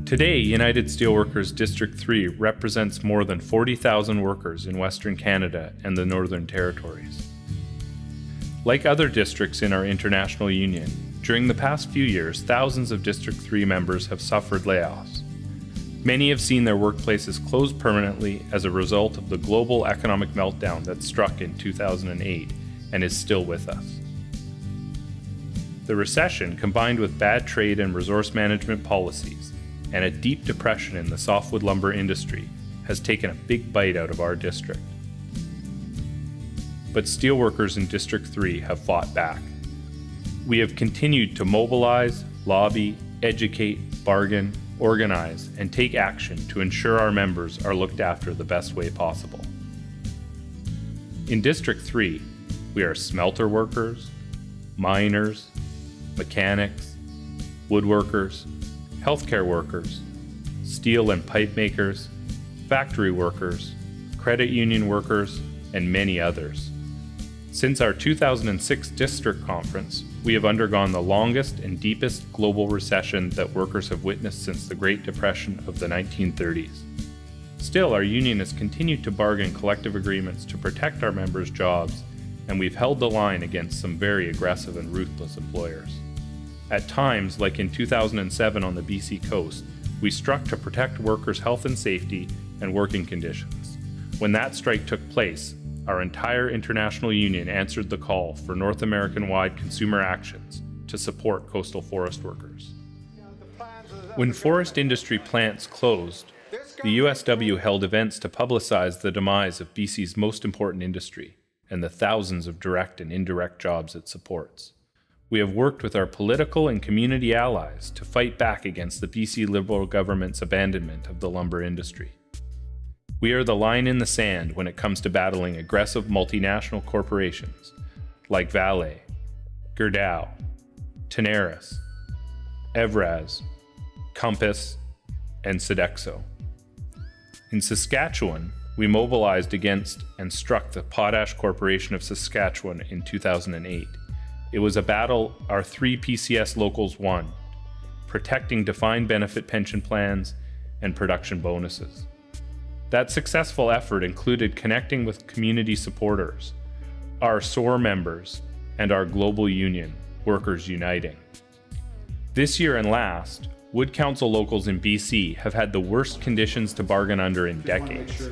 Today, United Steelworkers District 3 represents more than 40,000 workers in Western Canada and the Northern Territories. Like other districts in our international union, during the past few years, thousands of District 3 members have suffered layoffs. Many have seen their workplaces close permanently as a result of the global economic meltdown that struck in 2008 and is still with us. The recession, combined with bad trade and resource management policies, and a deep depression in the softwood lumber industry, has taken a big bite out of our district. But steelworkers in District 3 have fought back. We have continued to mobilize, lobby, educate, bargain, organize, and take action to ensure our members are looked after the best way possible. In District 3, we are smelter workers, miners, mechanics, woodworkers, healthcare workers, steel and pipe makers, factory workers, credit union workers, and many others. Since our 2006 district conference, we have undergone the longest and deepest global recession that workers have witnessed since the Great Depression of the 1930s. Still, our union has continued to bargain collective agreements to protect our members' jobs, and we've held the line against some very aggressive and ruthless employers. At times, like in 2007 on the BC coast, we struck to protect workers' health and safety and working conditions. When that strike took place, our entire international union answered the call for North American-wide consumer actions to support coastal forest workers. When forest industry plants closed, the USW held events to publicize the demise of BC's most important industry and the thousands of direct and indirect jobs it supports. We have worked with our political and community allies to fight back against the BC Liberal government's abandonment of the lumber industry. We are the line in the sand when it comes to battling aggressive multinational corporations like Vale, Gerdau, Tenaris, Evraz, Compass, and Sodexo. In Saskatchewan, we mobilized against and struck the Potash Corporation of Saskatchewan in 2008. It was a battle our three PCS locals won, protecting defined benefit pension plans and production bonuses. That successful effort included connecting with community supporters, our SOAR members, and our global union, Workers Uniting. This year and last, Wood Council locals in BC have had the worst conditions to bargain under in decades.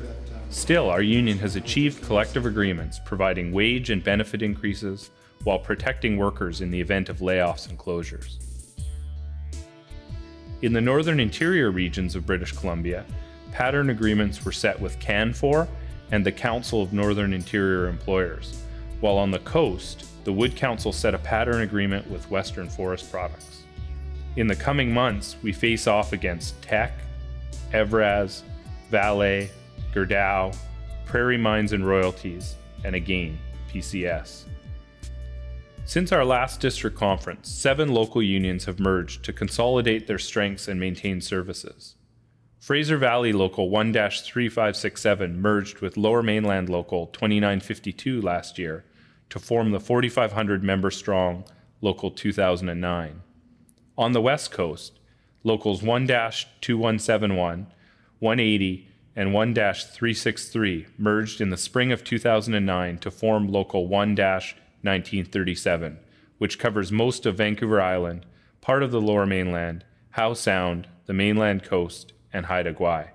Still, our union has achieved collective agreements providing wage and benefit increases while protecting workers in the event of layoffs and closures. In the northern interior regions of British Columbia, pattern agreements were set with Canfor and the Council of Northern Interior Employers, while on the coast, the Wood Council set a pattern agreement with Western Forest Products. In the coming months, we face off against Teck, Evraz, Vale, Gerdau, Prairie Mines and Royalties, and again, PCS. Since our last district conference, 7 local unions have merged to consolidate their strengths and maintain services. Fraser Valley Local 1-3567 merged with Lower Mainland Local 2952 last year to form the 4,500 member strong Local 2009. On the West Coast, Locals 1-2171, 180, and 1-363 merged in the spring of 2009 to form Local 1-1937, which covers most of Vancouver Island, part of the Lower Mainland, Howe Sound, the mainland coast, and Haida Gwaii.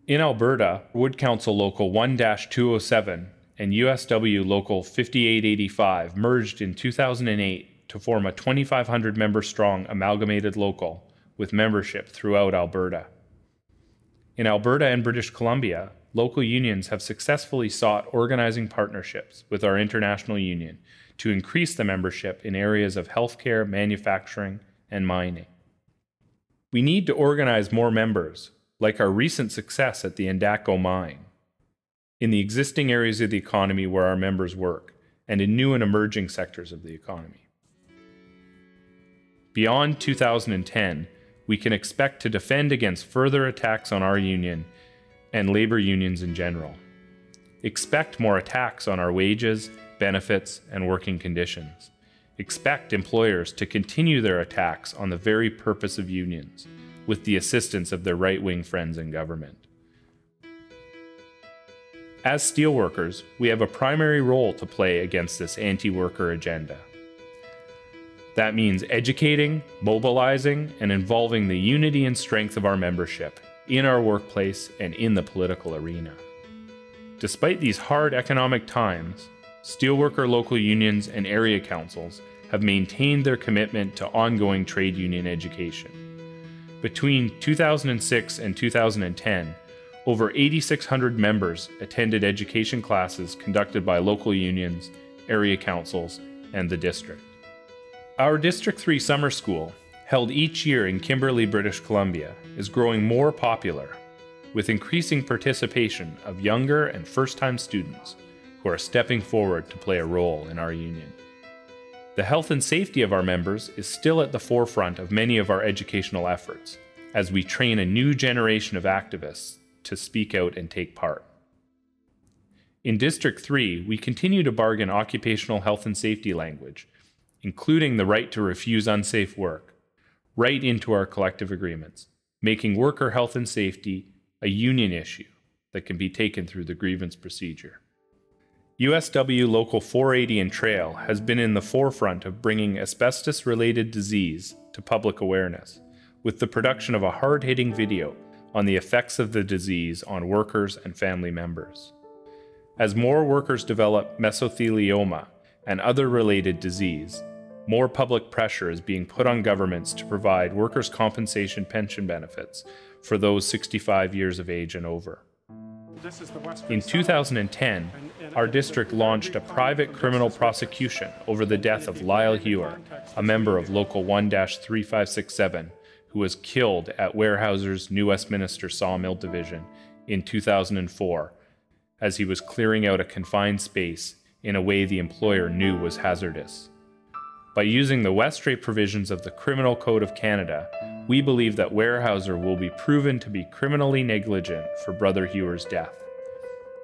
In Alberta, Wood Council Local 1-207 and USW Local 5885 merged in 2008 to form a 2,500 member strong amalgamated local with membership throughout Alberta. In Alberta and British Columbia, local unions have successfully sought organizing partnerships with our international union to increase the membership in areas of healthcare, manufacturing, and mining. We need to organize more members, like our recent success at the Endako mine, in the existing areas of the economy where our members work, and in new and emerging sectors of the economy. Beyond 2010, we can expect to defend against further attacks on our union and labor unions in general. Expect more attacks on our wages, benefits, and working conditions. Expect employers to continue their attacks on the very purpose of unions, with the assistance of their right-wing friends in government. As steelworkers, we have a primary role to play against this anti-worker agenda. That means educating, mobilizing, and involving the unity and strength of our membership in our workplace and in the political arena. Despite these hard economic times, steelworker local unions and area councils have maintained their commitment to ongoing trade union education. Between 2006 and 2010, over 8,600 members attended education classes conducted by local unions, area councils, and the district. Our District 3 summer school, held each year in Kimberley, British Columbia, is growing more popular, with increasing participation of younger and first-time students who are stepping forward to play a role in our union. The health and safety of our members is still at the forefront of many of our educational efforts, as we train a new generation of activists to speak out and take part. In District 3, we continue to bargain occupational health and safety language, including the right to refuse unsafe work, right into our collective agreements, making worker health and safety a union issue that can be taken through the grievance procedure. USW Local 480 and Trail has been in the forefront of bringing asbestos-related disease to public awareness, with the production of a hard-hitting video on the effects of the disease on workers and family members. As more workers develop mesothelioma and other related disease, more public pressure is being put on governments to provide workers' compensation pension benefits for those 65 years of age and over. In 2010, our district launched a private criminal prosecution over the death of Lyle Hewer, a member of Local 1-3567, who was killed at Weyerhaeuser's New Westminster Sawmill Division in 2004 as he was clearing out a confined space in a way the employer knew was hazardous. By using the Westray provisions of the Criminal Code of Canada, we believe that Weyerhaeuser will be proven to be criminally negligent for Brother Hewer's death.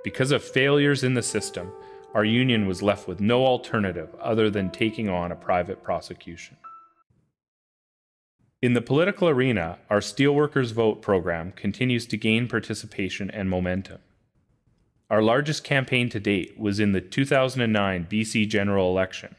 Because of failures in the system, our union was left with no alternative other than taking on a private prosecution. In the political arena, our Steelworkers Vote program continues to gain participation and momentum. Our largest campaign to date was in the 2009 BC general election,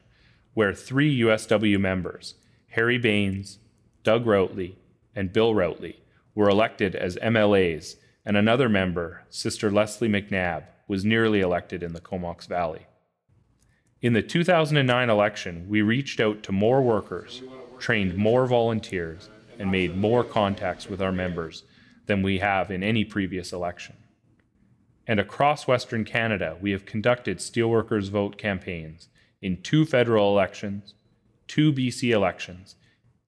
where 3 USW members, Harry Baines, Doug Routley, and Bill Routley, were elected as MLAs, and another member, Sister Leslie McNabb, was nearly elected in the Comox Valley. In the 2009 election, we reached out to more workers, trained more volunteers, and made more contacts with our members than we have in any previous election. And across Western Canada, we have conducted Steelworkers Vote campaigns in 2 federal elections, 2 BC elections,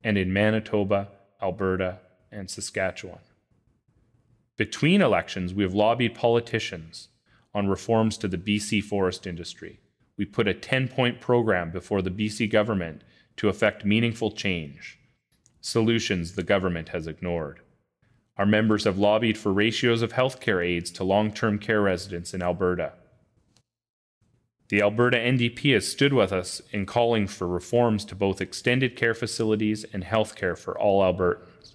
and in Manitoba, Alberta, and Saskatchewan. Between elections, we have lobbied politicians on reforms to the BC forest industry. We put a 10-point program before the BC government to effect meaningful change, solutions the government has ignored. Our members have lobbied for ratios of healthcare aides to long-term care residents in Alberta. The Alberta NDP has stood with us in calling for reforms to both extended care facilities and healthcare for all Albertans.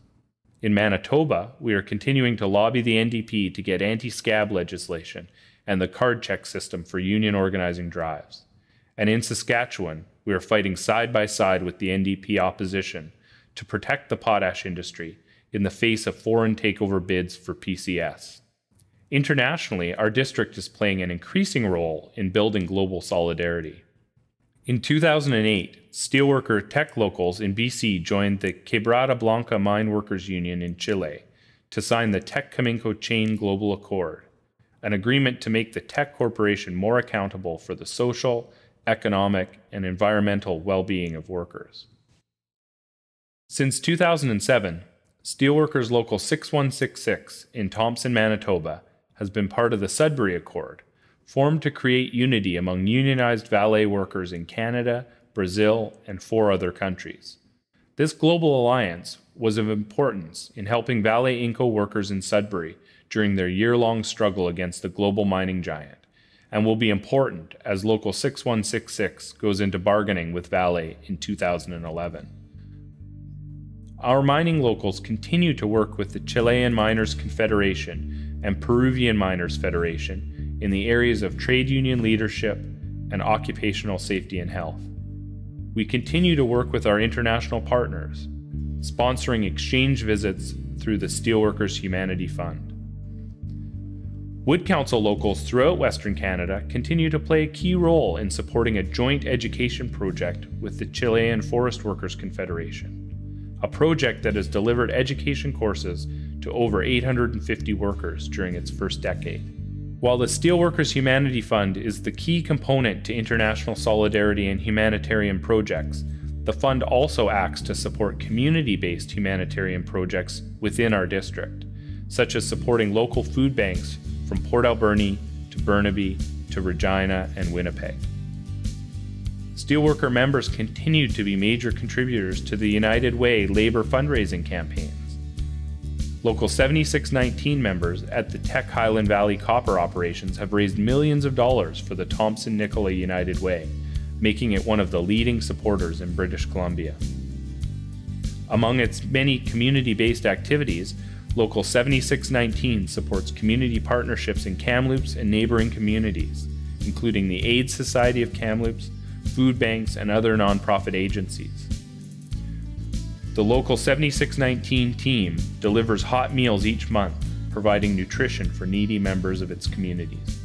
In Manitoba, we are continuing to lobby the NDP to get anti-scab legislation and the card check system for union organizing drives. And in Saskatchewan, we are fighting side by side with the NDP opposition to protect the potash industry in the face of foreign takeover bids for PCS. Internationally, our district is playing an increasing role in building global solidarity. In 2008, steelworker tech locals in BC joined the Quebrada Blanca Mine Workers Union in Chile to sign the Tech Cominco Chain Global Accord, an agreement to make the tech corporation more accountable for the social, economic, and environmental well-being of workers. Since 2007, Steelworkers Local 6166 in Thompson, Manitoba has been part of the Sudbury Accord, formed to create unity among unionized valet workers in Canada, Brazil, and 4 other countries. This global alliance was of importance in helping Valet Inco workers in Sudbury during their year-long struggle against the global mining giant, and will be important as Local 6166 goes into bargaining with Valet in 2011. Our mining locals continue to work with the Chilean Miners Confederation and Peruvian Miners Federation in the areas of trade union leadership and occupational safety and health. We continue to work with our international partners, sponsoring exchange visits through the Steelworkers Humanity Fund. Wood Council locals throughout Western Canada continue to play a key role in supporting a joint education project with the Chilean Forest Workers Confederation, a project that has delivered education courses to over 850 workers during its first decade. While the Steelworkers Humanity Fund is the key component to international solidarity and humanitarian projects, the fund also acts to support community-based humanitarian projects within our district, such as supporting local food banks from Port Alberni to Burnaby to Regina and Winnipeg. Steelworker members continue to be major contributors to the United Way labor fundraising campaigns. Local 7619 members at the Teck Highland Valley copper operations have raised millions of dollars for the Thompson-Nicola United Way, making it one of the leading supporters in British Columbia. Among its many community-based activities, Local 7619 supports community partnerships in Kamloops and neighboring communities, including the AIDS Society of Kamloops, food banks, and other nonprofit agencies. The Local 7619 team delivers hot meals each month, providing nutrition for needy members of its communities.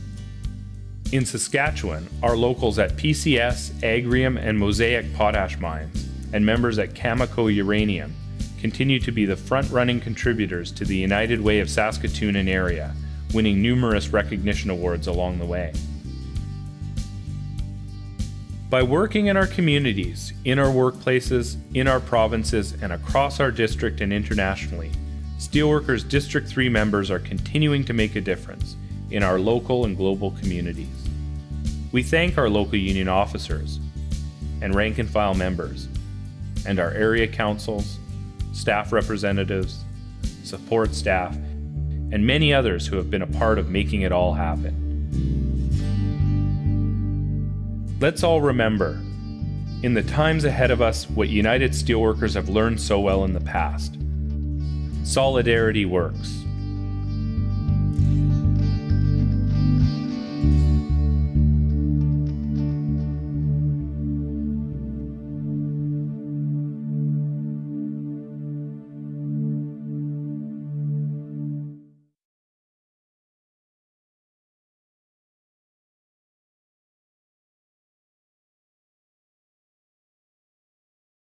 In Saskatchewan, our locals at PCS, Agrium, and Mosaic potash mines, and members at Cameco Uranium continue to be the front-running contributors to the United Way of Saskatoon and area, winning numerous recognition awards along the way. By working in our communities, in our workplaces, in our provinces, and across our district and internationally, Steelworkers District 3 members are continuing to make a difference in our local and global communities. We thank our local union officers and rank-and-file members, and our area councils, staff representatives, support staff, and many others who have been a part of making it all happen. Let's all remember, in the times ahead of us, what United Steelworkers have learned so well in the past. Solidarity works.